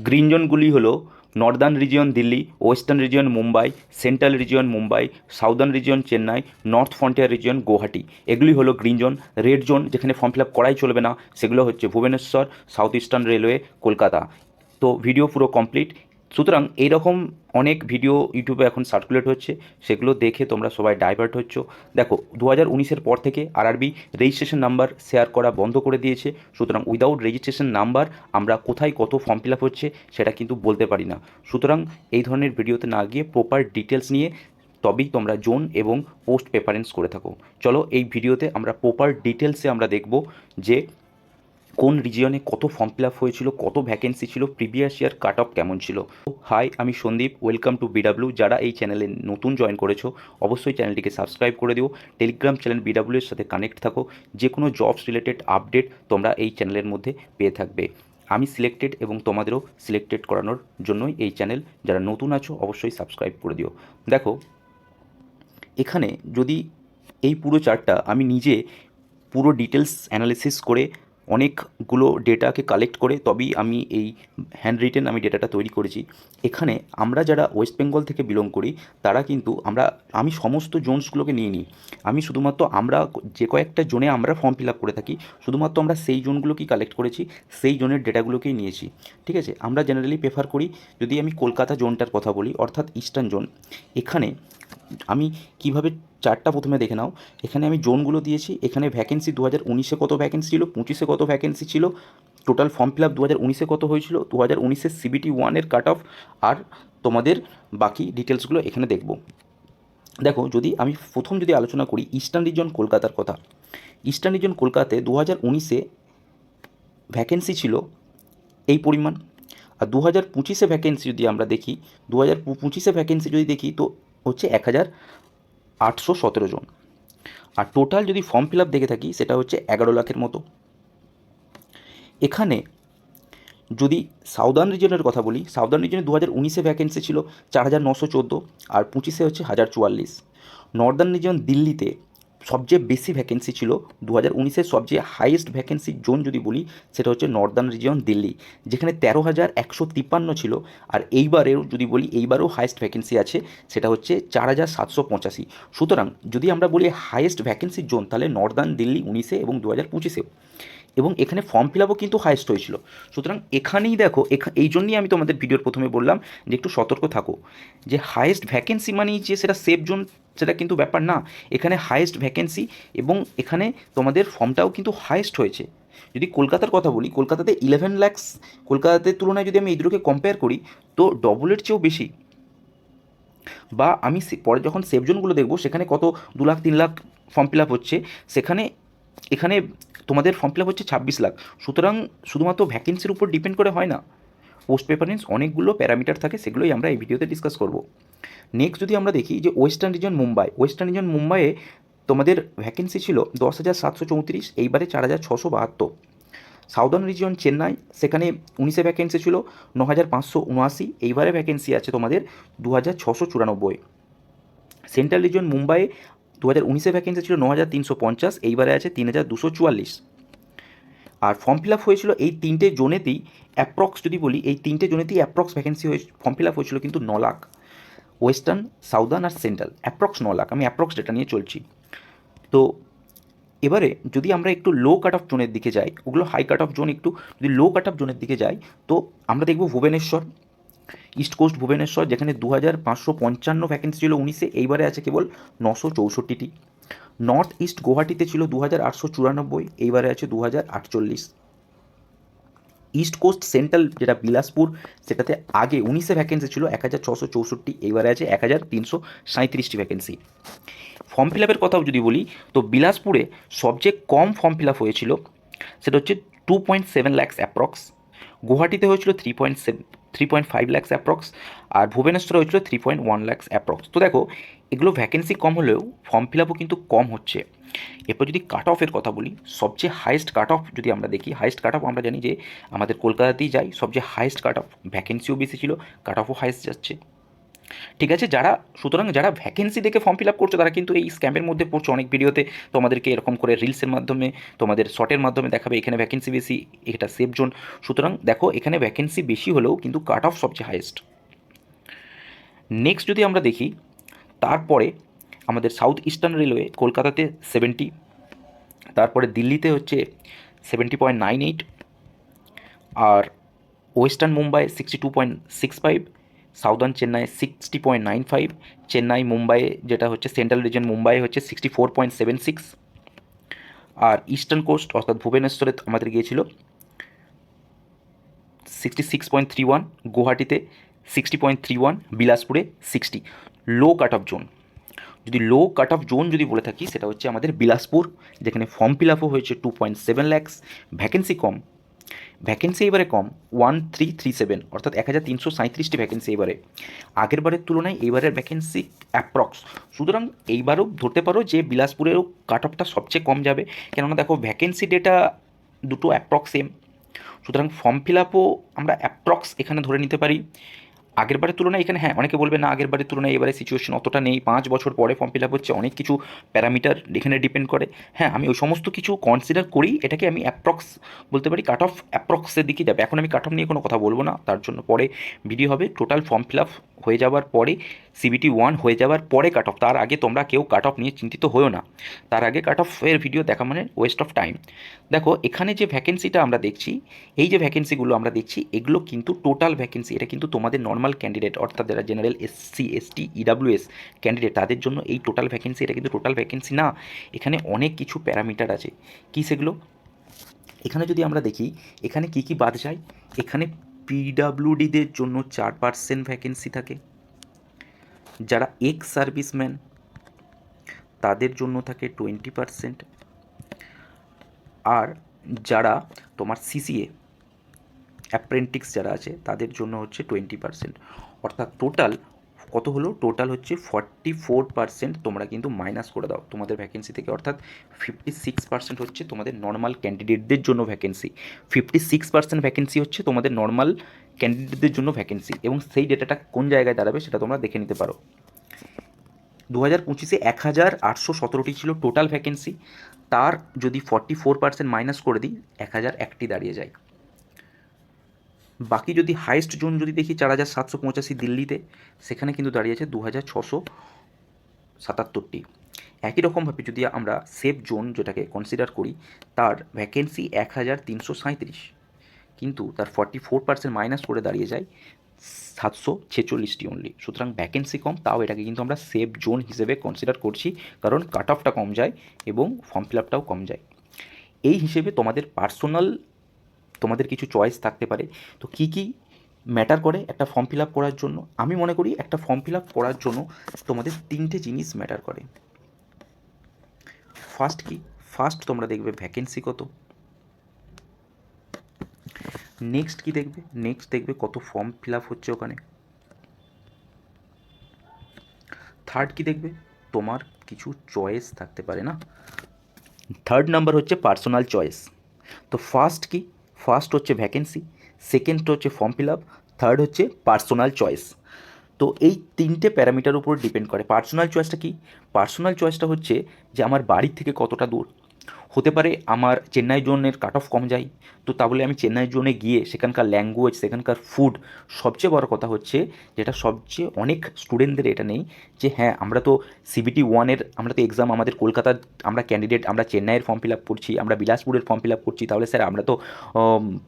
Green জোনগুলি হলো Northern region Delhi, western region Mumbai, central region Mumbai, southern region Chennai, north frontier region Guwahati. এগুলি হলো green zone. Red zone যেখানে form fill up করাই চলবে না, সেগুলো হচ্ছে Bhubaneswar, south eastern railway, Kolkata. তো ভিডিও পুরো কমপ্লিট। সুতরাং এইরকম অনেক ভিডিও ইউটিউবে এখন সার্কুলেট হচ্ছে, সেগুলো দেখে তোমরা সবাই ডাইভার্ট হচ্ছ। দেখো 2019-এর পর থেকে আরআরবি রেজিস্ট্রেশন নাম্বার শেয়ার করা বন্ধ করে দিয়েছে। সুতরাং উইদাউট রেজিস্ট্রেশন নাম্বার আমরা কোথায় কত ফর্ম ফিল আপ হচ্ছে সেটা কিন্তু বলতে পারি না। সুতরাং এই ধরনের ভিডিওতে না গিয়ে প্রপার ডিটেলস নিয়ে তবেই তোমরা জোন এবং পোস্ট প্রেফারেন্স করে থাকো। চলো এই ভিডিওতে আমরা প্রপার ডিটেলসে আমরা দেখব যে কোন রিজিয়নে কত ফর্ম ফিল আপ হয়েছিল, কত ভ্যাকেন্সি ছিল, প্রিভিয়াস ইয়ার কাট অফ কেমন ছিল। হাই, আমি সন্দীপ, ওয়েলকাম টু বিডাব্লিউ। যারা এই চ্যানেলে নতুন জয়েন করেছো অবশ্যই চ্যানেলটিকে সাবস্ক্রাইব করে দিও। টেলিগ্রাম চ্যানেল বিডাব্লিউ এর সাথে কানেক্ট থাকো, যে কোনো জবস রিলেটেড আপডেট তোমরা এই চ্যানেলের মধ্যে পেয়ে থাকবে। আমি সিলেক্টেড এবং তোমাদেরও সিলেক্টেড করানোর জন্যই এই চ্যানেল। যারা নতুন আছো অবশ্যই সাবস্ক্রাইব করে দিও। দেখো এখানে যদি এই পুরো চার্টটা আমি নিজে পুরো ডিটেলস অ্যানালিসিস করে অনেকগুলো ডেটাকে কালেক্ট করে তবেই আমি এই হ্যান্ড রিটেন আমি ডেটাটা তৈরি করেছি। এখানে আমরা যারা ওয়েস্ট বেঙ্গল থেকে বিলং করি তারা কিন্তু আমি সমস্ত জোনসগুলোকে নিয়ে নিই। আমি শুধুমাত্র আমরা যে কয়েকটা জোনে আমরা ফর্ম ফিল আপ করে থাকি শুধুমাত্র আমরা সেই জোনগুলোকেই কালেক্ট করেছি, সেই জোনের ডেটাগুলোকেই নিয়েছি। ঠিক আছে, আমরা জেনারেলি প্রেফার করি, যদি আমি কলকাতা জোনটার কথা বলি অর্থাৎ ইস্টার্ন জোন, এখানে আমি কিভাবে চারটা প্রথমে দেখে নাও। এখানে আমি জোনগুলো দিয়েছি। এখানে ভ্যাকেন্সি 2019-এ কত ভ্যাকেন্সি ছিল, 25-এ কত ভ্যাকেন্সি ছিল, টোটাল ফর্ম ফিল আপ 2019-এ কত হয়েছিল, 2019-এর সিবিটি 1-এর কাট অফ, আর তোমাদের বাকি ডিটেলসগুলো এখানে দেখব। দেখো যদি আমি প্রথম যদি আলোচনা করি ইস্টার্ন রিজন কলকাতার কথা। ইস্টার্ন রিজন কলকাতাতে 2019-এ ভ্যাকেন্সি ছিল এই পরিমাণ, আর 2025-এ ভ্যাকেন্সি যদি আমরা দেখি, 2025-এ ভ্যাকেন্সি যদি দেখি তো হচ্ছে 1817 জন। আর টোটাল যদি ফর্ম ফিল আপ দেখে থাকি সেটা হচ্ছে 11 লাখের মতো। এখানে যদি সাউদার্ন রিজনের কথা বলি, সাউদার্ন রিজনে 2019-এ ভ্যাকেন্সি ছিল 4914, আর 25-এ হচ্ছে 1044। নর্দার্ন রিজন দিল্লিতে সবচেয়ে বেশি ভ্যাকেন্সি ছিল, 2019-এর সবচেয়ে হাইয়েস্ট ভ্যাকেন্সি জোন যদি বলি সেটা হচ্ছে নর্দার্ন রিজন দিল্লি, যেখানে 13,153 ছিল। আর এইবারেও যদি বলি এইবারেও হাইয়েস্ট ভ্যাকেন্সি আছে, সেটা হচ্ছে 4,785। সুতরাং যদি আমরা বলি হাইয়েস্ট ভ্যাকেন্সি জোন তাহলে নর্দার্ন দিল্লি 19-এ এবং 2025-এও, এবং এখানে ফর্ম ফিল আপও কিন্তু হাইয়েস্ট হয়েছিল। সুতরাং এখানেই দেখো, এই জন্যই আমি তোমাদের ভিডিওর প্রথমে বললাম যে একটু সতর্ক থাকো, যে হাইয়েস্ট ভ্যাকেন্সি মানেই যে সেটা সেফ জোন সেটা কিন্তু ব্যাপার না। এখানে হাইয়েস্ট ভ্যাকেন্সি এবং এখানে তোমাদের ফর্মটাও কিন্তু হাইয়েস্ট হয়েছে। যদি কলকাতার কথা বলি, কলকাতাতে 11 ল্যাক্স, কলকাতাতে তুলনায় যদি আমি এই দুটোকে কম্পেয়ার করি তো ডবলের চেয়েও বেশি। বা আমি পরে যখন সেফ জোনগুলো দেখবো সেখানে কত 2 lakh 3 lakh form fill up হচ্ছে, সেখানে এখানে তোমাদের ফর্ম ফিল আপ হচ্ছে 26 লাখ। সুতরাং শুধুমাত্র ভ্যাকেন্সির উপর ডিপেন্ড করে হয় না, পোস্ট প্রেফারেন্স অনেকগুলো প্যারামিটার থাকে, সেগুলোই আমরা এই ভিডিওতে ডিসকাস করব। নেক্সট যদি আমরা দেখি যে western reason Mumbai, western reason মুম্বাইয়ে তোমাদের ভ্যাকেন্সি ছিল 10,734, এইবারে 4,672। সাউদার্ন রিজিয়ন চেন্নাই, সেখানে 19-এ ভ্যাকেন্সি ছিল 9,579, এইবারে ভ্যাকেন্সি আছে তোমাদের 2,694। সেন্ট্রাল রিজিয়ন মুম্বাই 2019-এ ভ্যাকেন্সি ছিল 9,350, এইবারে আছে 3,244। আর ফর্ম ফিল আপ হয়েছিল এই তিনটে জোনেতেই অ্যাপ্রক্স যদি বলি, এই তিনটে জোনেতেই অ্যাপ্রক্স ভ্যাকেন্সি হয়ে ফর্ম ফিল আপ হয়েছিল কিন্তু 9 লাখ। ওয়েস্টার্ন, সাউদার্ন আর সেন্ট্রাল অ্যাপ্রক্স 9 লাখ, আমি অ্যাপ্রক্স ডেটা নিয়ে চলছি। তো এবারে যদি আমরা একটু লো কাট অফ জোনের দিকে যাই, ওগুলো হাই কাট অফ জোন, একটু যদি লো কাট অফ জোনের দিকে যাই তো আমরা দেখব ভুবনেশ্বর, ইস্ট কোস্ট ভুবনেশ্বর, যেখানে 2,555 ভ্যাকেন্সি ছিল 19-এ, এইবারে আছে কেবল 964টি। নর্থ ইস্ট গুয়াহাটিতে ছিল 2,894, এইবারে আছে 2,048। ইস্ট কোস্ট সেন্ট্রাল যেটা বিলাসপুর, সেটাতে আগে 19-এ ভ্যাকেন্সি ছিল 1,664, এইবারে আছে 1,337টি ভ্যাকেন্সি। ফর্ম ফিল আপের কথাও যদি বলি তো বিলাসপুরে সবচেয়ে কম ফর্ম ফিল আপ হয়েছিল, সেটা হচ্ছে 2.7 ল্যাক্স অ্যাপ্রক্স। গুয়াহাটিতে হয়েছিল 3.5 ল্যাক্স অ্যাপ্রক্স, আর ভুবনেশ্বরে হয়েছিল 3.1 ল্যাক্স অ্যাপ্রক্স। তো দেখো এগুলো ভ্যাকেন্সি কম হলেও ফর্ম ফিল আপও কিন্তু কম হচ্ছে। এরপর যদি কাট অফের কথা বলি, সবচেয়ে হাইয়েস্ট কাট অফ যদি আমরা দেখি, হাইয়েস্ট কাট অফ আমরা জানি যে আমাদের কলকাতাতেই যাই, সবচেয়ে হাইয়েস্ট কাট অফ, ভ্যাকেন্সিও বেশি ছিল, কাট অফও হাইয়েস্ট যাচ্ছে। ঠিক আছে, সুতরাং যারা ভ্যাকেন্সি দেখে ফর্ম ফিল আপ করছো তারা কিন্তু এই স্ক্যামের মধ্যে পড়ছো। অনেক ভিডিওতে তোমাদেরকে এরকম করে রিলসের মাধ্যমে, তোমাদের শর্টের মাধ্যমে দেখাবে এখানে ভ্যাকেন্সি বেশি, এটা সেফ জোন। সুতরাং দেখো এখানে ভ্যাকেন্সি বেশি হলেও কিন্তু কাট অফ সবচেয়ে হাইয়েস্ট। নেক্সট যদি আমরা দেখি, তারপরে আমাদের সাউথ ইস্টার্ন রেলওয়ে কলকাতাতে 70, তারপরে দিল্লিতে হচ্ছে 70.98, আর ওয়েস্টার্ন মুম্বাই 62.65, সাউদার্ন চেন্নাই 60.95, চেন্নাই মুম্বাই যেটা হচ্ছে সেন্ট্রাল রিজন মুম্বাই হচ্ছে 64.76, আর ইস্টার্ন কোস্ট অর্থাৎ ভুবনেশ্বরে আমাদের গিয়েছিল 66.31, গুয়াহাটিতে 60.31, বিলাসপুরে 60। লো কাট অফ জোন, যদি লো কাট অফ জোন যদি বলে থাকি সেটা হচ্ছে আমাদের বিলাসপুর, যেখানে ফর্ম ফিল আপও হয়েছে 2.7 ল্যাক্স, ভ্যাকেন্সি কম, ভ্যাকেন্সি এবারে কম 1337, অর্থাৎ 1337টি ভ্যাকেন্সি এবারে। আগের বারের তুলনায় এইবারের ভ্যাকেন্সি অ্যাপ্রক্স, সুতরাং এইবারও ধরতে পারো যে বিলাসপুরেরও কাট অফটা সবচেয়ে কম যাবে, কেননা দেখো ভ্যাকেন্সি ডেটা দুটো অ্যাপ্রক্স সেম, সুতরাং ফর্ম ফিল আপও আমরা অ্যাপ্রক্স এখানে ধরে নিতে পারি। আগের বারের তুলনায় এখানে হ্যাঁ অনেকে বলবে না আগের বারের তুলনায় এবারে সিচুয়েশন অতটা নেই, 5 বছর পরে ফর্ম ফিল আপ হচ্ছে, অনেক কিছু প্যারামিটার এখানে ডিপেন্ড করে। হ্যাঁ আমি ওই সমস্ত কিছু কনসিডার করেই এটাকে আমি অ্যাপ্রক্স বলতে পারি, কাট অফ অ্যাপ্রক্সের দিকে যাবে। এখন আমি কাট অফ নিয়ে কোনো কথা বলবো না, তার জন্য পরে ভিডিও হবে। টোটাল ফর্ম ফিল আপ হয়ে যাওয়ার পরে সিবিটি 1 হয়ে যাওয়ার পরে কাট অফ, তার আগে তোমরা কেউ কাট অফ নিয়ে চিন্তিত হয়েও না, তার আগে কাট অফের ভিডিও দেখা মানে ওয়েস্ট অফ টাইম। দেখো এখানে যে ভ্যাকেন্সিটা আমরা দেখছি, এই যে ভ্যাকেন্সিগুলো আমরা দেখছি এগুলো কিন্তু টোটাল ভ্যাকেন্সি, এটা কিন্তু তোমাদের নর্মাল ক্যান্ডিডেট অর্থাৎ যারা general SC ST EWS candidate তাদের জন্য এই টোটাল ভ্যাকেন্সি, এটা কিন্তু টোটাল ভ্যাকেন্সি না, এখানে অনেক কিছু প্যারামিটার আছে। কি সেগুলো? এখানে যদি আমরা দেখি এখানে কি কি বাদ যায়, এখানে পিডাব্লিউডিদের জন্য 4% ভ্যাকেন্সি থাকে, যারা এক্স সার্ভিসম্যান তাদের জন্য থাকে 20%, আর যারা তোমার সিসিএ অ্যাপ্রেন্টিক্স যারা আছে তাদের জন্য হচ্ছে 20%, অর্থাৎ টোটাল কত হলো? টোটাল হচ্ছে 44% তোমরা কিন্তু মাইনাস করে দাও তোমাদের ভ্যাকেন্সি থেকে, অর্থাৎ 56% হচ্ছে তোমাদের নর্মাল ক্যান্ডিডেটদের জন্য ভ্যাকেন্সি, 56% ভ্যাকেন্সি হচ্ছে তোমাদের নর্মাল ক্যান্ডিডেটদের জন্য ভ্যাকেন্সি। এবং সেই ডেটাটা কোন জায়গায় দাঁড়াবে সেটা তোমরা দেখে নিতে পারো। 2025-এ 1817টি ছিল টোটাল ভ্যাকেন্সি, তার যদি 44% মাইনাস করে দিই 1001টি দাঁড়িয়ে যায়। বাকি যদি হাইয়েস্ট জোন যদি দেখি 4785 দিল্লিতে, সেখানে কিন্তু দাঁড়িয়েছে 2677টি। একই রকমভাবে যদি আমরা সেফ জোন যেটাকে কনসিডার করি, তার ভ্যাকেন্সি 1337, কিন্তু তার 44% মাইনাস করে দাঁড়িয়ে যায় 746টি অনলি। সুতরাং ভ্যাকেন্সি কম, তাও এটাকে কিন্তু আমরা সেফ জোন হিসেবে কনসিডার করছি, কারণ কাট অফটা কম যায় এবং ফর্ম ফিল আপটাও কম যায়। এই হিসেবে তোমাদের পার্সোনাল তোমাদের কিছু চয়েস থাকতে পারে। তো কী কী ম্যাটার করে একটা ফর্ম ফিল আপ করার জন্য? আমি মনে করি একটা ফর্ম ফিল আপ করার জন্য তোমাদের 3টে জিনিস ম্যাটার করে। ফার্স্ট কি? ফার্স্ট তোমরা দেখবে ভ্যাকেন্সি কত, নেক্সট কি দেখবে? নেক্সট দেখবে কত ফর্ম ফিল আপ হচ্ছে ওখানে, থার্ড কি দেখবে? তোমার কিছু চয়েস থাকতে পারে না, থার্ড নাম্বার হচ্ছে পার্সোনাল চয়েস। তো ফার্স্ট কি? ফার্স্ট হচ্ছে ভ্যাকেন্সি, সেকেন্ড হচ্ছে ফর্ম ফিল আপ, থার্ড হচ্ছে পার্সোনাল চয়েস। তো এই 3টে প্যারামিটার উপর ডিপেন্ড করে। পার্সোনাল চয়েসটা কি? পার্সোনাল চয়েসটা হচ্ছে যে আমার বাড়ির থেকে কতটা দূর। হতে পারে আমার চেন্নাই জোনের কাট অফ কম যায়, তো তা বলে আমি চেন্নাই জোনে গিয়ে সেখানকার ল্যাঙ্গুয়েজ, সেখানকার ফুড, সবচেয়ে বড় কথা হচ্ছে যেটা সবচেয়ে অনেক স্টুডেন্টদের এটা নেই, যে হ্যাঁ আমরা তো সিবিটি 1-এর আমরা তো এক্সাম আমাদের কলকাতার আমরা ক্যান্ডিডেট, আমরা চেন্নাইয়ের ফর্ম ফিল আপ করছি, আমরা বিলাসপুরের ফর্ম ফিল আপ করছি, তাহলে স্যার আমরা তো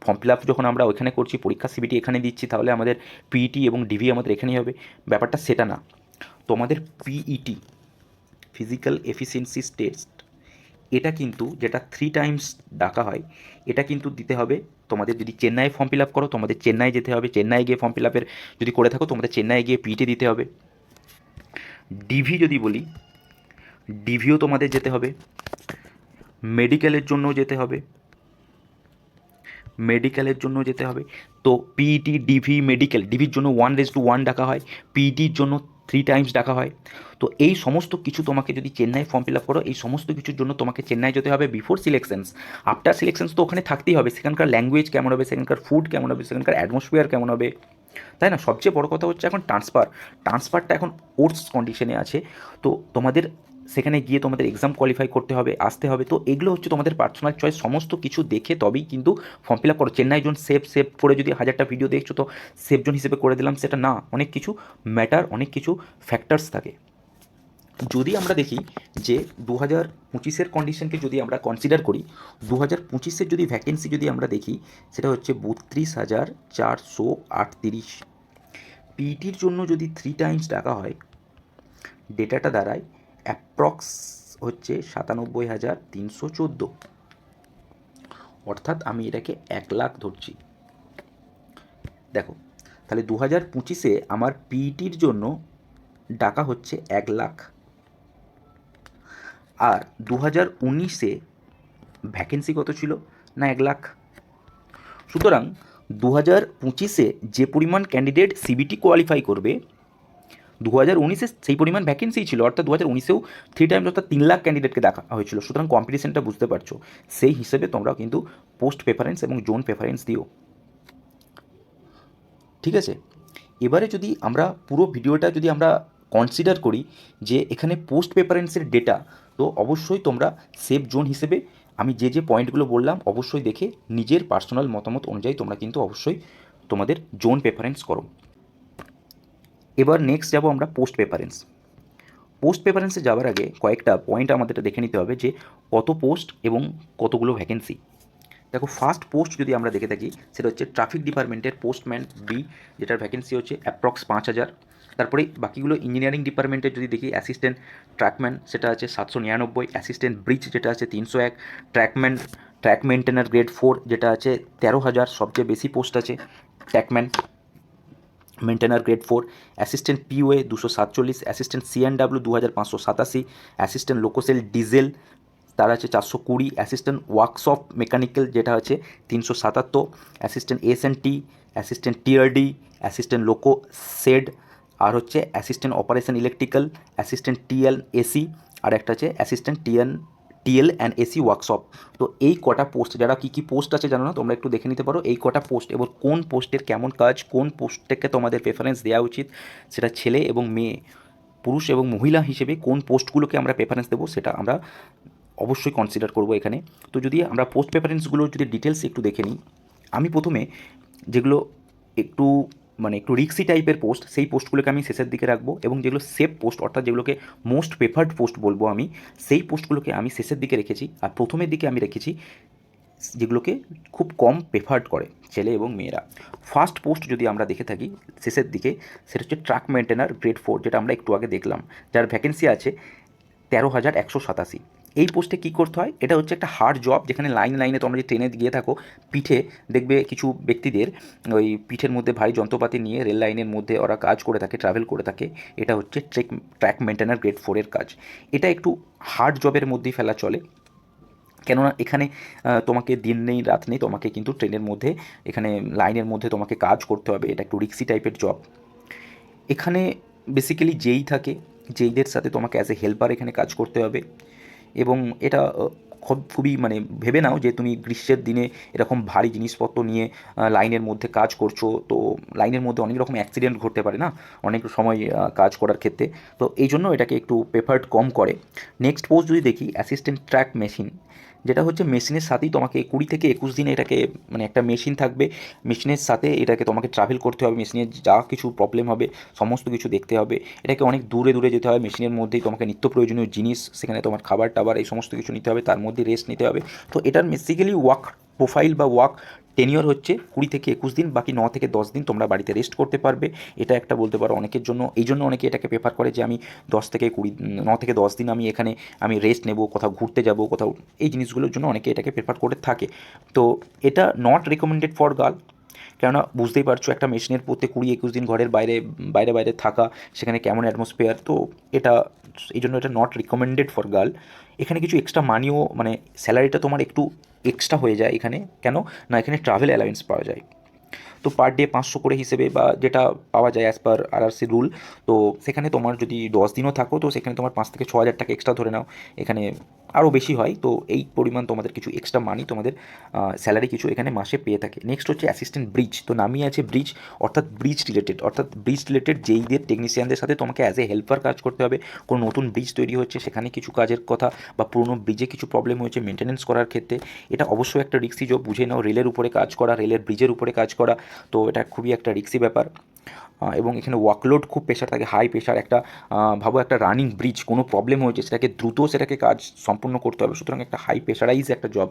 ফর্ম ফিল আপ যখন আমরা ওইখানে করছি, পরীক্ষা সিবিটি এখানে দিচ্ছি, তাহলে আমাদের পিইটি এবং ডিভি আমাদের এখানেই হবে। ব্যাপারটা সেটা না, তোমাদের পিইটি ফিজিক্যাল এফিসিয়েন্সি টেস্ট, এটা কিন্তু যেটা 3 টাইমস ডাকা হয়, এটা কিন্তু দিতে হবে তোমাদের। যদি চেন্নাই ফর্ম ফিল আপ করো তোমাদের চেন্নাই যেতে হবে, চেন্নাই গিয়ে ফর্ম ফিল আপের যদি করে থাকো তোমাদের চেন্নাই গিয়ে পিইটি দিতে হবে। ডিভি যদি বলি, ডিভিও তোমাদের যেতে হবে, মেডিকেলের জন্যও যেতে হবে, মেডিকেলের জন্য যেতে হবে। তো পিইটি ডিভি মেডিকেল, ডিভির জন্য 1:1 ডাকা হয়, পিইটির জন্য 3 টাইমস ডাকা হয়। তো এই সমস্ত কিছু তোমাকে যদি চেন্নাই ফর্ম ফিল আপ করো, এই সমস্ত কিছুর জন্য তোমাকে চেন্নাই যেতে হবে বিফোর সিলেকশনস। আফটার সিলেকশনস তো ওখানে থাকতেই হবে, সেখানকার ল্যাঙ্গুয়েজ কেমন হবে, সেখানকার ফুড কেমন হবে, সেখানকার অ্যাটমসফিয়ার কেমন হবে, তাই না? সবচেয়ে বড় কথা হচ্ছে এখন ট্রান্সফারটা এখন কোর্স কন্ডিশনে আছে। তো তোমাদের সেখানে গিয়ে তোমাদের এক্সাম কোয়ালিফাই করতে হবে, আসতে হবে। তো এগুলো হচ্ছে তোমাদের পার্সোনাল চয়েস, সমস্ত কিছু দেখে তবেই কিন্তু ফর্ম ফিল আপ করো। চেন্নাই জোন সেভ করে যদি 1000টা ভিডিও দেখছো তো সেভ জোন হিসেবে করে দিলাম, সেটা না। অনেক কিছু ম্যাটার, অনেক কিছু ফ্যাক্টরস থাকে। যদি আমরা দেখি যে 2025-এর কন্ডিশনকে যদি আমরা কনসিডার করি, 2025-এর যদি ভ্যাকেন্সি যদি আমরা দেখি, সেটা হচ্ছে 32,438। পিইটির জন্য যদি 3 টাইমস ডাকা হয়, ডেটাটা দাঁড়ায় অ্যাপ্রক্স হচ্ছে 97,314। অর্থাৎ আমি এটাকে 1,00,000 ধরছি। দেখো, তাহলে 2025-এ আমার পিইটির জন্য ডাকা হচ্ছে 1,00,000, আর 2019-এ ভ্যাকেন্সি কত ছিল না 1,00,000। সুতরাং 2025-এ যে পরিমাণ ক্যান্ডিডেট সিবিটি কোয়ালিফাই করবে, 2019-এ সেই পরিমাণ ভ্যাকেন্সি ছিল, অর্থাৎ 2019-এও 3 টাইমস অর্থাৎ 3,00,000 ক্যান্ডিডেটকে দেখা হয়েছিল। সুতরাং কম্পিটিশনটা বুঝতে পারছো। সেই হিসেবে তোমরা কিন্তু পোস্ট প্রেফারেন্স এবং জোন প্রেফারেন্স দিও, ঠিক আছে? এবারে যদি আমরা পুরো ভিডিওটা যদি আমরা কনসিডার করি যে এখানে পোস্ট প্রেফারেন্সের ডেটা, তো অবশ্যই তোমরা সেফ জোন হিসেবে আমি যে পয়েন্টগুলো বললাম অবশ্যই দেখে নিজের পার্সোনাল মতামত অনুযায়ী তোমরা কিন্তু অবশ্যই তোমাদের জোন প্রেফারেন্স করো। এবার নেক্সট যাব আমরা পোস্ট প্রেফারেন্স। পোস্ট প্রেফারেন্সে যাওয়ার আগে কয়েকটা পয়েন্ট আমাদের দেখে নিতে হবে যে কত পোস্ট এবং কতগুলো ভ্যাকেন্সি। দেখো, ফার্স্ট পোস্ট যদি আমরা দেখে থাকি সেটা হচ্ছে ট্রাফিক ডিপার্টমেন্টের পোস্টম্যান বি, যেটার ভ্যাকেন্সি হচ্ছে অ্যাপ্রক্স 5,000। তারপরে বাকিগুলো ইঞ্জিনিয়ারিং ডিপার্টমেন্টের যদি দেখি, অ্যাসিস্ট্যান্ট ট্র্যাকম্যান সেটা আছে 799, অ্যাসিস্ট্যান্ট ব্রিজ যেটা আছে 301, ট্র্যাক মেনটেনার গ্রেড 4 যেটা আছে 13,000, সবচেয়ে বেশি পোস্ট আছে trackman maintainer grade 4, assistant POA 247, assistant CNW 2,587, assistant loco shed diesel তার আছে 420, অ্যাসিস্ট্যান্ট ওয়ার্কশপ মেকানিক্যাল যেটা আছে 377, assistant SNT, assistant TRD, assistant loco shed, আর হচ্ছে assistant operation electrical, assistant TL AC, আর একটা আছে assistant TL and AC workshop. তো এই কটা পোস্ট, যারা কী কী পোস্ট আছে জানো না, তোমরা একটু দেখে নিতে পারো এই কটা পোস্ট। এবার কোন পোস্টের কেমন কাজ, কোন পোস্টটাকে তোমাদের প্রেফারেন্স দেওয়া উচিত, সেটা ছেলে এবং মেয়ে, পুরুষ এবং মহিলা হিসেবে কোন পোস্টগুলোকে আমরা প্রেফারেন্স দেবো সেটা আমরা অবশ্যই কনসিডার করব এখানে। তো যদি আমরা পোস্ট প্রেফারেন্সগুলো যদি ডিটেলস একটু দেখে নিই, আমি প্রথমে যেগুলো একটু একটু রিক্সি টাইপের পোস্ট, সেই পোস্টগুলোকে আমি শেষের দিকে রাখবো, এবং যেগুলো সেফ পোস্ট অর্থাৎ যেগুলোকে মোস্ট প্রেফার্ড পোস্ট বলবো আমি, সেই পোস্টগুলোকে আমি শেষের দিকে রেখেছি। আর প্রথমের দিকে আমি রেখেছি যেগুলোকে খুব কম প্রেফার্ড করে ছেলে এবং মেয়েরা। ফার্স্ট পোস্ট যদি আমরা দেখে থাকি শেষের দিকে, সেটা হচ্ছে ট্রাক মেনটেনার গ্রেড 4, যেটা আমরা একটু আগে দেখলাম, যার ভ্যাকেন্সি আছে 13,187। এই পোস্টে কী করতে হয়, এটা হচ্ছে একটা হার্ড জব, যেখানে লাইনে তোমরা যদি ট্রেনে গিয়ে থাকো, পিঠে দেখবে কিছু ব্যক্তিদের ওই পিঠের মধ্যে ভারী যন্ত্রপাতি নিয়ে রেল লাইনের মধ্যে ওরা কাজ করে থাকে, ট্রাভেল করে থাকে। এটা হচ্ছে ট্র্যাক মেনটেনার গ্রেড 4-এর কাজ। এটা একটু হার্ড জবের মধ্যেই ফেলা চলে, কেননা এখানে তোমাকে দিন নেই রাত নেই, তোমাকে কিন্তু ট্রেনের মধ্যে এখানে লাইনের মধ্যে তোমাকে কাজ করতে হবে। এটা একটু রিক্সি টাইপের জব। এখানে বেসিক্যালি যেই থাকে, যেইদের সাথে তোমাকে অ্যাজ এ হেল্পার এখানে কাজ করতে হবে। এবং এটা খুবই ভেবে নাও যে তুমি গ্রীষ্মের দিনে এরকম ভারী জিনিসপত্র নিয়ে লাইনের মধ্যে কাজ করছো, তো লাইনের মধ্যে অনেক রকম অ্যাক্সিডেন্ট ঘটতে পারে না অনেক সময় কাজ করার ক্ষেত্রে, তো এই জন্য এটাকে একটু প্রেফার্ড কম করে। নেক্সট পোস্ট যদি দেখি, অ্যাসিস্ট্যান্ট ট্র্যাক মেশিন, যেটা হচ্ছে মেশিনের সাথেই তোমাকে 20 থেকে 21 দিনে এটাকে একটা মেশিন থাকবে, মেশিনের সাথে এটাকে তোমাকে ট্রাভেল করতে হবে, মেশিনের যা কিছু প্রবলেম হবে সমস্ত কিছু দেখতে হবে, এটাকে অনেক দূরে দূরে যেতে হবে, মেশিনের মধ্যেই তোমাকে নিত্য প্রয়োজনীয় জিনিস, সেখানে তোমার খাবার টাবার এই সমস্ত কিছু নিতে হবে, তার মধ্যে রেস্ট নিতে হবে। তো এটার বেসিক্যালি ওয়ার্ক প্রোফাইল বা ওয়ার্ক টেনিওর হচ্ছে 20 থেকে 21 দিন, বাকি 9 থেকে 10 দিন তোমরা বাড়িতে রেস্ট করতে পারবে। এটা একটা বলতে পারো অনেকের জন্য, এই জন্য অনেকে এটাকে প্রেফার করে যে আমি 9 থেকে 10 দিন আমি এখানে আমি রেস্ট নেব, কোথাও ঘুরতে যাব, কোথাও, এই জিনিসগুলোর জন্য অনেকে এটাকে প্রেফার করে থাকে। তো এটা নট রেকমেন্ডেড ফর গার্ল, কেননা বুঝতেই পারছো একটা মেশিনের প্রত্যেক 20-21 দিন ঘরের বাইরে বাইরে বাইরে থাকা, সেখানে কেমন অ্যাটমসফিয়ার, তো এটা এই জন্য এটা নট রিকমেন্ডেড ফর গার্ল। এখানে কিছু এক্সট্রা মানিও স্যালারিটা তোমার একটু এক্সট্রা হয়ে যায় এখানে, কেন না এখানে ট্রাভেল অ্যালাউন্স পাওয়া যায়। তো পার ডে 500 করে হিসেবে বা যেটা পাওয়া যায় অ্যাজ পার আরআরসি রুল। তো সেখানে তোমার যদি 10 দিনও থাকো তো সেখানে তোমার 5 থেকে 6 হাজার টাকা এক্সট্রা ধরে নাও এখানে আরও বেশি হয়, তো এই পরিমাণ তোমাদের কিছু এক্সট্রা মানি তোমাদের স্যালারি কিছু এখানে মাসে পেয়ে থাকে। নেক্সট হচ্ছে অ্যাসিস্ট্যান্ট ব্রিজ, তো নামই আছে ব্রিজ, অর্থাৎ ব্রিজ রিলেটেড যেইদের টেকনিশিয়ানদের সাথে তোমাকে অ্যাজ এ হেল্পার কাজ করতে হবে। কোনো নতুন ব্রিজ তৈরি হচ্ছে সেখানে কিছু কাজের কথা, বা পুরোনো ব্রিজে কিছু প্রবলেম হয়েছে মেনটেনেন্স করার ক্ষেত্রে, এটা অবশ্যই একটা রিক্সি জব। বুঝে নাও, রেলের উপরে কাজ করা, রেলের ব্রিজের উপরে কাজ করা, তো এটা খুবই একটা রিক্সি ব্যাপার। এবং এখানে ওয়ার্কলোড খুব প্রেশার থাকে, হাই প্রেশার। একটা ভাবো একটা রানিং ব্রিজ, কোনো প্রবলেম হয়েছে, সেটাকে কাজ সম্পূর্ণ করতে হবে, সুতরাং একটা হাই প্রেশারাইজ একটা জব।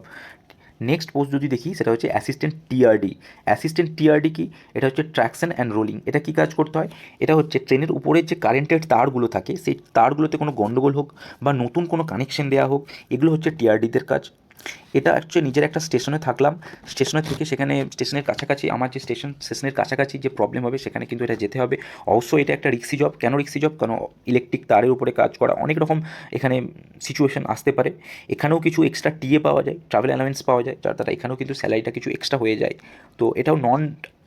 নেক্সট পোস্ট যদি দেখি সেটা হচ্ছে অ্যাসিস্ট্যান্ট টিআরডি। অ্যাসিস্ট্যান্ট টিআরডি কি? এটা হচ্ছে ট্র্যাকশন অ্যান্ড রোলিং। এটা কি কাজ করতে হয়? এটা হচ্ছে ট্রেনের উপরে যে কারেন্টের তারগুলো থাকে, সেই তারগুলোতে কোনো গণ্ডগোল হোক বা নতুন কোনো কানেকশন দেওয়া হোক, এগুলো হচ্ছে টিআরডিদের কাজ। এটা অ্যাকচুয়ালি নিজের একটা স্টেশনে থাকলাম, স্টেশনে থেকে সেখানে স্টেশনের কাছাকাছি, আমার যে স্টেশনের কাছাকাছি যে প্রবলেম হবে সেখানে কিন্তু এটা যেতে হবে। অবশ্যই এটা একটা রিক্সি জব। কেন রিক্সি জব? কারণ ইলেকট্রিক তারের উপরে কাজ করা, অনেক রকম এখানে সিচুয়েশন আসতে পারে। এখানেও কিছু এক্সট্রা টিএ পাওয়া যায়, ট্রাভেল অ্যালাউন্স পাওয়া যায়, যার দ্বারা এখানেও কিন্তু স্যালারিটা কিছু এক্সট্রা হয়ে যায়। তো এটাও নন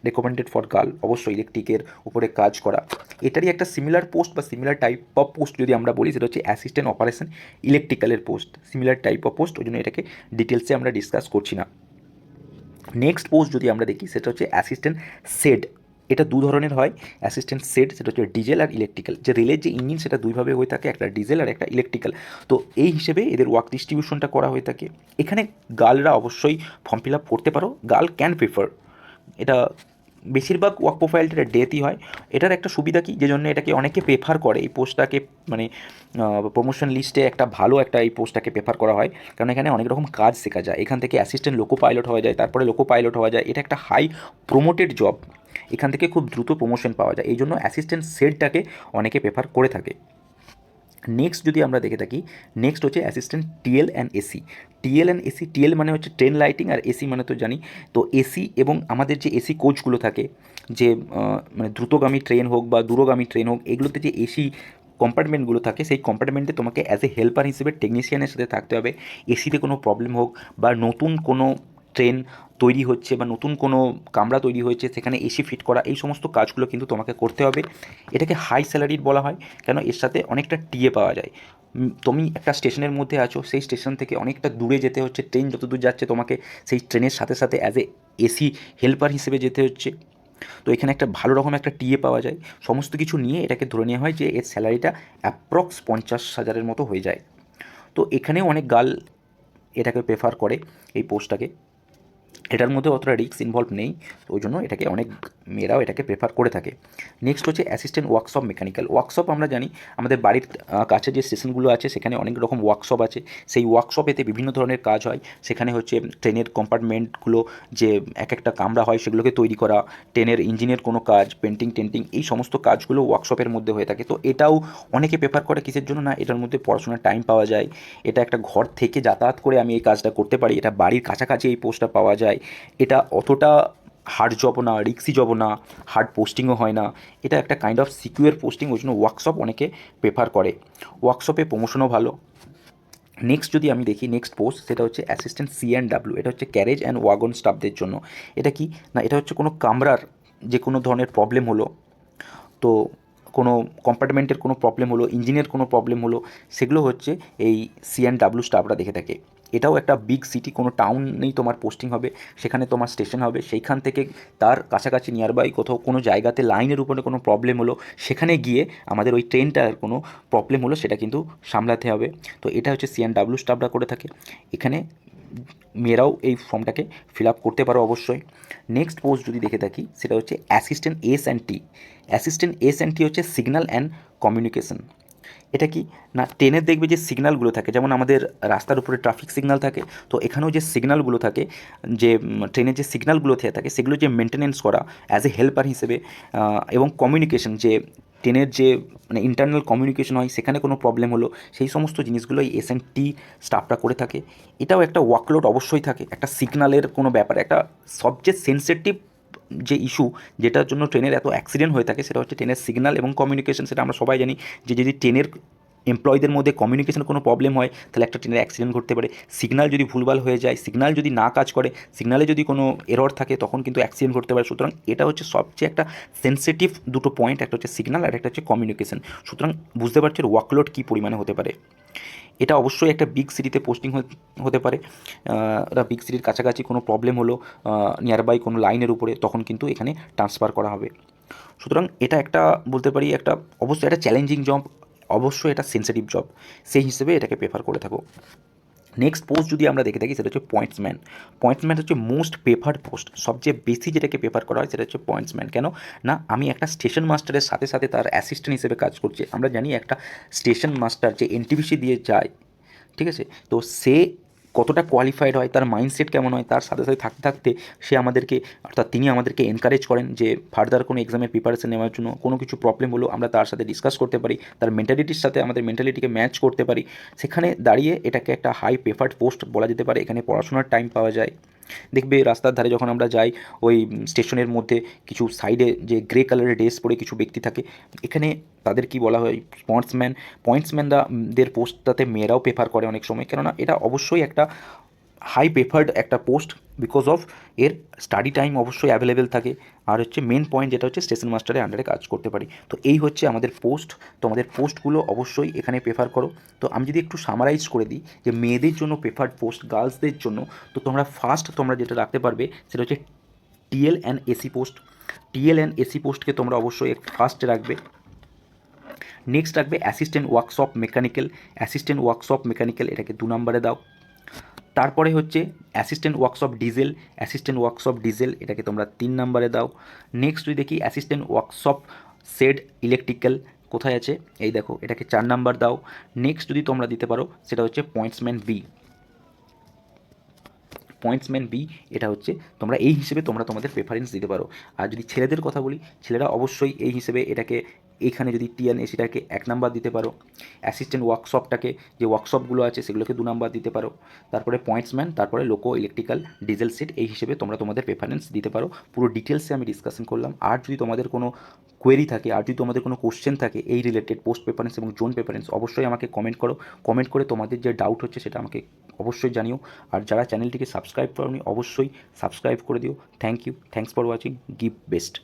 রেকমেন্ডেড ফর গার্ল, অবশ্যই ইলেকট্রিকের উপরে কাজ করা। এটারই একটা সিমিলার পোস্ট বা সিমিলার টাইপ অফ পোস্ট যদি আমরা বলি, সেটা হচ্ছে অ্যাসিস্ট্যান্ট অপারেশন ইলেকট্রিক্যালের post, similar type of post, ওই জন্য এটাকে ডিটেলসে আমরা ডিসকাস করছি না। নেক্সট পোস্ট যদি আমরা দেখি সেটা হচ্ছে অ্যাসিস্ট্যান্ট সেড। এটা দু ধরনের হয় অ্যাসিস্ট্যান্ট সেড, সেটা হচ্ছে ডিজেল আর ইলেকট্রিক্যাল। যে রেলের যে ইঞ্জিন সেটা দুইভাবে হয়ে থাকে, একটা ডিজেল আর একটা ইলেকট্রিক্যাল। তো এই হিসেবে এদের ওয়ার্ক ডিস্ট্রিবিউশনটা করা হয়ে থাকে। এখানে গার্লরা অবশ্যই ফর্ম ফিল আপ করতে পারো, গার্ল ক্যান প্রিফার। এটা বেশিরভাগ ওয়ার্ক প্রোফাইলটা এটা ডেথই হয়। এটার একটা সুবিধা কি, যে জন্য এটাকে অনেকে প্রেফার করে, এই পোস্টটাকে মানে প্রমোশন লিস্টে একটা ভালো একটা এই পোস্টটাকে প্রেফার করা হয়, কারণ এখানে অনেক রকম কাজ শেখা যায়। এখান থেকে অ্যাসিস্ট্যান্ট লোকো পাইলট হওয়া যায়, তারপরে লোকো পাইলট হওয়া যায়। এটা একটা হাই প্রমোটেড জব, এখান থেকে খুব দ্রুত প্রমোশন পাওয়া যায়, এই জন্য অ্যাসিস্ট্যান্ট সেটটাকে অনেকে প্রেফার করে থাকে। নেক্সট যদি আমরা দেখে থাকি, নেক্সট হচ্ছে assistant TL and AC. TL and AC, TL মানে হচ্ছে ট্রেন লাইটিং, আর এসি মানে তো জানি। তো এসি এবং আমাদের যে এসি কোচগুলো থাকে, যে মানে দ্রুতগামী ট্রেন হোক বা দূরগামী ট্রেন হোক, এগুলোতে যে এসি কম্পার্টমেন্টগুলো থাকে, সেই কম্পার্টমেন্টে তোমাকে অ্যাজ এ হেল্পার হিসেবে টেকনিশিয়ানের সাথে থাকতে হবে। এসিতে কোনো প্রবলেম হোক বা নতুন কোনো ট্রেন তৈরি হচ্ছে বা নতুন কোনো কামরা তৈরি হয়েছে, সেখানে এসি ফিট করা, এই সমস্ত কাজগুলো কিন্তু তোমাকে করতে হবে। এটাকে হাই স্যালারির বলা হয়, কেন এর সাথে অনেকটা টিএ পাওয়া যায়। তুমি একটা স্টেশনের মধ্যে আছো, সেই স্টেশন থেকে অনেকটা দূরে যেতে হচ্ছে, ট্রেন যত দূর যাচ্ছে তোমাকে সেই ট্রেনের সাথে সাথে অ্যাজ এ এসি হেল্পার হিসেবে যেতে হচ্ছে। তো এখানে একটা ভালো রকম একটা টিএ পাওয়া যায়। সমস্ত কিছু নিয়ে এটাকে ধরে নেওয়া হয় যে এর স্যালারিটা অ্যাপ্রক্স 50,000-এর মতো হয়ে যায়। তো এখানেও অনেক গার্ল এটাকে প্রেফার করে, এই পোস্টটাকে। এটার মধ্যে অতটা রিস্ক ইনভলভ নেই, তো ওই জন্য এটাকে অনেক মেয়েরাও এটাকে প্রেফার করে থাকে। নেক্সট হচ্ছে অ্যাসিস্ট্যান্ট ওয়ার্কশপ মেকানিক্যাল। ওয়ার্কশপ আমরা জানি আমাদের বাড়ির কাছে যে স্টেশনগুলো আছে সেখানে অনেক রকম ওয়ার্কশপ আছে। সেই ওয়ার্কশপেতে বিভিন্ন ধরনের কাজ হয়। সেখানে হচ্ছে ট্রেনের কম্পার্টমেন্টগুলো যে এক একটা কামরা হয় সেগুলোকে তৈরি করা, ট্রেনের ইঞ্জিনের কোনো কাজ, পেন্টিং টেন্টিং, এই সমস্ত কাজগুলো ওয়ার্কশপের মধ্যে হয়ে থাকে। তো এটাও অনেকে প্রেফার করে, কিসের জন্য না, এটার মধ্যে পড়াশোনার টাইম পাওয়া যায়। এটা একটা ঘর থেকে যাতায়াত করে আমি এই কাজটা করতে পারি, এটা বাড়ির কাছাকাছি এই পোস্টটা পাওয়া যায়। এটা অতটা হার্ড জবও না, রিক্সি জবও না, হার্ড পোস্টিংও হয় না। এটা একটা কাইন্ড অফ সিকিউর পোস্টিং, ওই জন্য ওয়ার্কশপ অনেকে প্রেফার করে। ওয়ার্কশপে প্রমোশনও ভালো। নেক্সট যদি আমি দেখি নেক্সট পোস্ট, সেটা হচ্ছে অ্যাসিস্ট্যান্ট সি&ডাব্লিউ। এটা হচ্ছে ক্যারেজ অ্যান্ড ওয়াগন স্টাফদের জন্য। এটা কি না, এটা হচ্ছে কোনো কামরার যে কোনো ধরনের প্রবলেম হলো, তো কোনো কম্পার্টমেন্টের কোনো প্রবলেম হলো, ইঞ্জিনের কোনো প্রবলেম হলো, সেগুলো হচ্ছে এই সি&ডাব্লিউ স্টাফরা দেখে থাকে। এটাও একটা বিগ সিটি, কোনো টাউনেই তোমার পোস্টিং হবে, সেখানে তোমার স্টেশন হবে, সেইখান থেকে তার কাছাকাছি নিয়ারবাই কোথাও কোনো জায়গাতে লাইনের উপরে কোনো প্রবলেম হলো, সেখানে গিয়ে আমাদের ওই ট্রেনটার কোনো প্রবলেম হলো সেটা কিন্তু সামলাতে হবে। তো এটা হচ্ছে সি&ডাব্লিউ স্টাফরা করে থাকে। এখানে মেয়েরাও এই ফর্মটাকে ফিল আপ করতে পারো অবশ্যই। নেক্সট পোস্ট যদি দেখে থাকি সেটা হচ্ছে অ্যাসিস্ট্যান্ট এস&টি। অ্যাসিস্ট্যান্ট এস&টি হচ্ছে সিগন্যাল অ্যান্ড কমিউনিকেশন। এটা কি না, ট্রেনের দেখবে যে সিগন্যালগুলো থাকে, যেমন আমাদের রাস্তার উপরে ট্রাফিক সিগন্যাল থাকে, তো এখানেও যে সিগন্যালগুলো থাকে, যে ট্রেনের যে সিগন্যালগুলো থাকে সেগুলো যে মেনটেনেন্স করা অ্যাজ এ হেল্পার হিসেবে, এবং কমিউনিকেশন, যে ট্রেনের যে মানে ইন্টারনাল কমিউনিকেশন হয় সেখানে কোনো প্রবলেম হলো, সেই সমস্ত জিনিসগুলো এই এস&টি স্টাফরা করে থাকে। এটাও একটা ওয়ার্কলোড অবশ্যই থাকে, একটা সিগন্যালের কোনো ব্যাপারে একটা সবচেয়ে সেন্সিটিভ যে ইস্যু, যেটার জন্য ট্রেনের এত অ্যাক্সিডেন্ট হয়ে থাকে, সেটা হচ্ছে ট্রেনের সিগন্যাল এবং কমিউনিকেশন। সেটা আমরা সবাই জানি যে যদি ট্রেনের এমপ্লয়ীদের মধ্যে কমিউনিকেশনের কোনো প্রবলেম হয় তাহলে একটা ট্রেনের অ্যাক্সিডেন্ট ঘটতে পারে। সিগন্যাল যদি ভুলভাল হয়ে যায়, সিগন্যাল যদি না কাজ করে, সিগন্যালে যদি কোনো এরর থাকে, তখন কিন্তু অ্যাক্সিডেন্ট ঘটতে পারে। সুতরাং এটা হচ্ছে সবচেয়ে একটা সেন্সিটিভ দুটো পয়েন্ট, একটা হচ্ছে সিগন্যাল আর একটা হচ্ছে কমিউনিকেশন। সুতরাং বুঝতে পারছি ওয়ার্কলোড কী পরিমাণে হতে পারে। এটা অবশ্যই একটা বিগ সিটিতে পোস্টিং হতে পারে। ওটা বিগ সিটির কাছাকাছি কোনো প্রবলেম হলো নিয়ারবাই কোনো লাইনের উপরে, তখন কিন্তু এখানে ট্রান্সফার করা হবে। সুতরাং এটা একটা বলতে পারি একটা অবশ্যই একটা চ্যালেঞ্জিং জব, অবশ্যই এটা সেন্সিটিভ জব, সেই হিসেবে এটাকে প্রেফার করে থাকো। নেক্সট পোস্ট যদি আমরা দেখে থাকি সেটা হচ্ছে পয়েন্টসম্যান। পয়েন্টসম্যান হচ্ছে মোস্ট প্রেফার্ড পোস্ট, সবচেয়ে বেশি যেটাকে প্রেফার করা হয় সেটা হচ্ছে পয়েন্টসম্যান। কেন না, আমি একটা স্টেশন মাস্টারের সাথে সাথে তার অ্যাসিস্ট্যান্ট হিসেবে কাজ করছি। আমরা জানি একটা স্টেশন মাস্টার যে এনটিপিসি দিয়ে যায়, ঠিক আছে, তো সে কতটা কোয়ালিফাইড হয়, তার মাইন্ডসেট কেমন হয়, তার সাথে সাথে থাকতে থাকতে সে আমাদেরকে, অর্থাৎ তিনি আমাদেরকে এনকারেজ করেন যে ফার্দার কোনো এক্সামের প্রিপারেশন নেওয়ার জন্য কোনো কিছু প্রবলেম হলো আমরা তার সাথে ডিসকাস করতে পারি, তার মেন্টালিটির সাথে আমাদের মেন্টালিটিকে ম্যাচ করতে পারি। সেখানে দাঁড়িয়ে এটাকে একটা হাই প্রেফার্ড পোস্ট বলা যেতে পারে। এখানে পড়াশোনার টাইম পাওয়া যায়। দেখবে রাস্তার ধারে যখন আমরা যাই, ওই স্টেশনের মধ্যে কিছু সাইডে যে গ্রে কালারের ড্রেস পরে কিছু ব্যক্তি থাকে, এখানে তাদের কি বলা হয় স্পোর্টসম্যান। পয়েন্টসম্যানরা দের পোস্টটাতে মেয়েরাও প্রেফার করে অনেক সময়, কেননা এটা অবশ্যই একটা হাই প্রেফার্ড একটা পোস্ট, বিকজ অফ এর স্টাডি টাইম অবশ্যই অ্যাভেলেবেল থাকে। আর হচ্ছে মেন পয়েন্ট যেটা হচ্ছে স্টেশন মাস্টারের আন্ডারে কাজ করতে পারি। তো এই হচ্ছে আমাদের পোস্ট। তো আমাদের পোস্টগুলো অবশ্যই এখানে প্রেফার করো। তো আমি যদি একটু সামারাইজ করে দিই যে মেয়েদের জন্য প্রেফার্ড পোস্ট, গার্লসদের জন্য, তো তোমরা ফার্স্ট তোমরা যেটা রাখতে পারবে সেটা হচ্ছে TL and AC post. TL and AC পোস্টকে তোমরা অবশ্যই ফার্স্টে রাখবে। নেক্সট রাখবে assistant workshop mechanical. Assistant workshop mechanical এটাকে 2 নম্বরে দাও। তারপরে হচ্ছে assistant workshop diesel. Assistant workshop diesel এটাকে তোমরা 3 নম্বরে দাও। নেক্সট যদি দেখি অ্যাসিস্ট্যান্ট ওয়ার্কশপ শেড ইলেকট্রিক্যাল, কোথায় আছে এই দেখো, এটাকে 4 নাম্বার দাও। নেক্সট যদি তোমরা দিতে পারো সেটা হচ্ছে পয়েন্টসম্যান বি। পয়েন্টসম্যান বি এটা হচ্ছে তোমরা এই হিসেবে তোমরা তোমাদের প্রেফারেন্স দিতে পারো। আর যদি ছেলেদের কথা বলি, ছেলেরা অবশ্যই এই হিসেবে এটাকে, এইখানে যদি টিএন এসিটাকে 1 নাম্বার দিতে পারো, অ্যাসিস্ট্যান্ট ওয়ার্কশপটাকে যে ওয়ার্কশপগুলো আছে সেগুলোকে 2 নাম্বার দিতে পারো, তারপরে পয়েন্টসম্যান, তারপরে লোকো ইলেকট্রিক্যাল ডিজেল সেট, এই হিসেবে তোমরা তোমাদের প্রেফারেন্স দিতে পারো। পুরো ডিটেলসে আমি ডিসকাশন করলাম। আর যদি তোমাদের কোনো কোয়েরি থাকে, আর যদি তোমাদের কোনো কোশ্চেন থাকে এই রিলেটেড পোস্ট প্রেফারেন্স এবং জোন প্রেফারেন্স, অবশ্যই আমাকে কমেন্ট করো। কমেন্ট করে তোমাদের যে ডাউট হচ্ছে সেটা আমাকে অবশ্যই জানিও। আর যারা চ্যানেলটিকে সাবস্ক্রাইব করোনি অবশ্যই সাবস্ক্রাইব করে দিও। Thank you, thanks for watching, give best.